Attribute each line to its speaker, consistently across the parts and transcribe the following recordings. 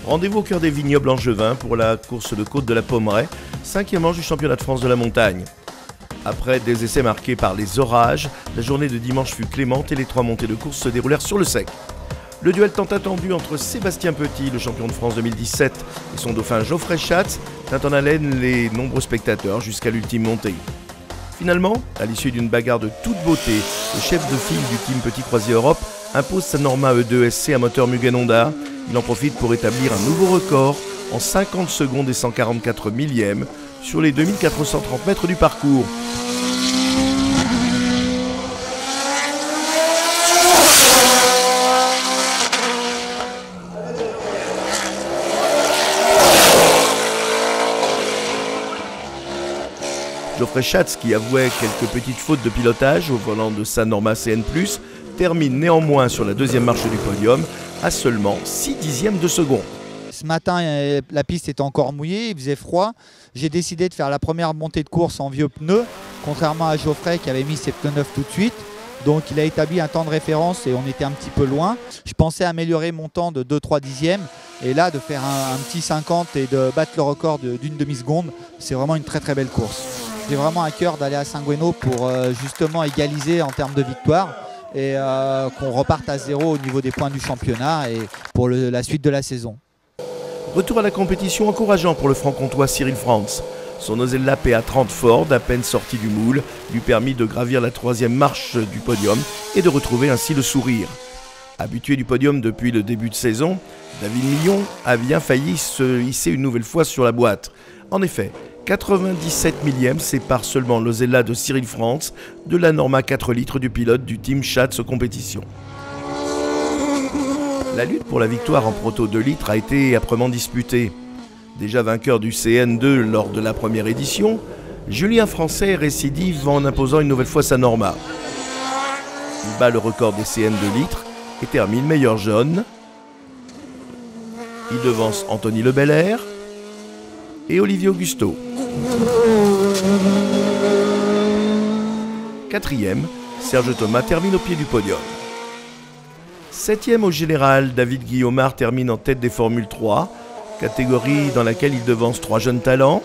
Speaker 1: Rendez-vous au cœur des vignobles angevins pour la course de côte de la Pommeraye, 5e manche du championnat de France de la montagne. Après des essais marqués par les orages, la journée de dimanche fut clémente et les 3 montées de course se déroulèrent sur le sec. Le duel tant attendu entre Sébastien Petit, le champion de France 2017, et son dauphin Geoffrey Schatz tint en haleine les nombreux spectateurs jusqu'à l'ultime montée. Finalement, à l'issue d'une bagarre de toute beauté, le chef de file du team Petit Croisier Europe impose sa Norma E2 SC à moteur Mugen Honda. Il en profite pour établir un nouveau record en 50 secondes et 144 millièmes sur les 2430 mètres du parcours. Geoffrey Schatz, qui avouait quelques petites fautes de pilotage au volant de sa Norma CN+, termine néanmoins sur la 2e marche du podium à seulement 6 dixièmes de seconde.
Speaker 2: Ce matin, la piste était encore mouillée, il faisait froid. J'ai décidé de faire la première montée de course en vieux pneus, contrairement à Geoffrey qui avait mis ses pneus neufs tout de suite. Donc il a établi un temps de référence et on était un petit peu loin. Je pensais améliorer mon temps de 2-3 dixièmes. Et là, de faire un petit 50 et de battre le record d'une demi-seconde, c'est vraiment une très très belle course. J'ai vraiment à cœur d'aller à Saint-Gouénot pour justement égaliser en termes de victoire et qu'on reparte à 0 au niveau des points du championnat et pour la suite de la saison.
Speaker 1: Retour à la compétition encourageant pour le franc-comtois Cyril Franz. Son Osella PA30 Ford, à peine sorti du moule, lui permit de gravir la 3e marche du podium et de retrouver ainsi le sourire. Habitué du podium depuis le début de saison, David Millon a bien failli se hisser une nouvelle fois sur la boîte. En effet, 97 millièmes séparent seulement l'Osella de Cyril Franz de la Norma 4 litres du pilote du team Schatz compétition. La lutte pour la victoire en proto 2 litres a été âprement disputée. Déjà vainqueur du CN2 lors de la première édition, Julien Français récidive en imposant une nouvelle fois sa Norma. Il bat le record des CN 2 litres et termine meilleur jaune. Il devance Anthony Le Belair et Olivier Augusto. 4e, Serge Thomas termine au pied du podium. 7e au général, David Guillaumard termine en tête des Formule 3, catégorie dans laquelle il devance 3 jeunes talents.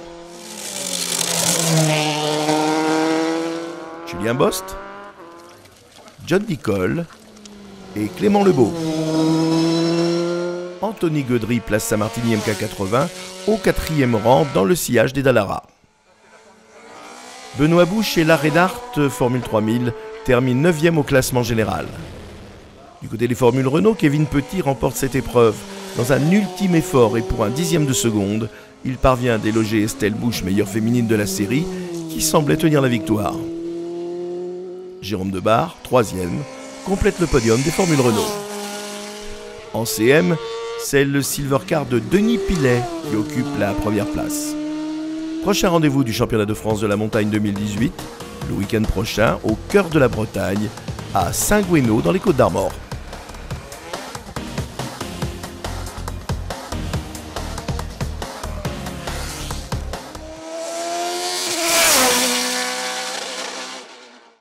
Speaker 1: Julien Bost, John Nicole et Clément Lebeau. Anthony Guedry place sa Martini MK80 au 4e rang dans le sillage des Dallara. Benoît Bouche et Larrey Dart Formule 3000 termine 9e au classement général. Du côté des formules Renault, Kevin Petit remporte cette épreuve. Dans un ultime effort et pour un 10e de seconde, il parvient à déloger Estelle Bouche, meilleure féminine de la série, qui semblait tenir la victoire. Jérôme Debar, 3e, complète le podium des formules Renault. En CM, c'est le Silver Car de Denis Pilet qui occupe la 1re place. Prochain rendez-vous du championnat de France de la montagne 2018, le week-end prochain au cœur de la Bretagne, à Saint-Gouénot dans les Côtes-d'Armor.